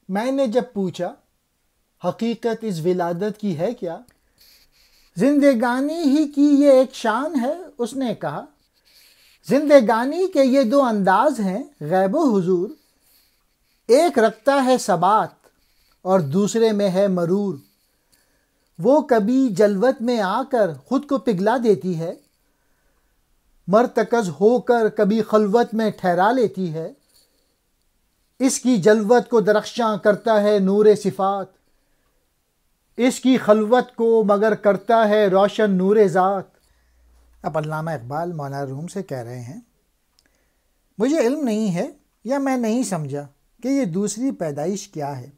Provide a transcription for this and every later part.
میں نے جب پوچھا حقیقت اس ولادت کی ہے کیا، زندگانی ہی کی یہ ایک شان ہے، اس نے کہا زندگانی کے یہ دو انداز ہیں غیب و حضور، ایک رکھتا ہے ثبات اور دوسرے میں ہے مرور، وہ کبھی جلوت میں آ کر خود کو پگھلا دیتی ہے، مرتکز ہو کر کبھی خلوت میں ٹھہرا لیتی ہے، اس کی جلوت کو درخشاں کرتا ہے نور صفات، اس کی خلوت کو مگر کرتا ہے روشن نور ذات۔ اب علامہ اقبال مولانا روم سے کہہ رہے ہیں، مجھے علم نہیں ہے یا میں نہیں سمجھا کہ یہ دوسری پیدائش کیا ہے۔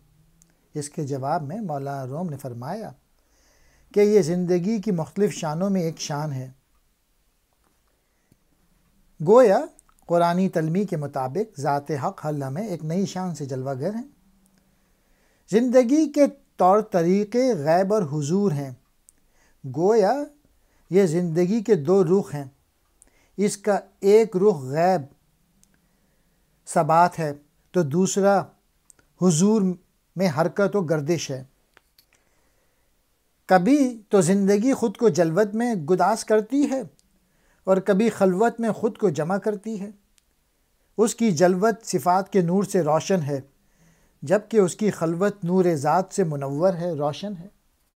اس کے جواب میں مولانا روم نے فرمایا کہ یہ زندگی کی مختلف شانوں میں ایک شان ہے۔ گویا قرآنی تلمیح کے مطابق ذات حق ہر لمحے ایک نئی شان سے جلوہ گر ہیں۔ زندگی کے طور طریقے غیب اور حضور ہیں۔ گویا یہ زندگی کے دو رخ ہیں، اس کا ایک رخ غیب ثبات ہے تو دوسرا حضور میں حرکت و گردش ہے۔ کبھی تو زندگی خود کو جلوت میں گداز کرتی ہے اور کبھی خلوت میں خود کو جمع کرتی ہے۔ اس کی جلوت صفات کے نور سے روشن ہے، جبکہ اس کی خلوت نور ذات سے منور ہے، روشن ہے۔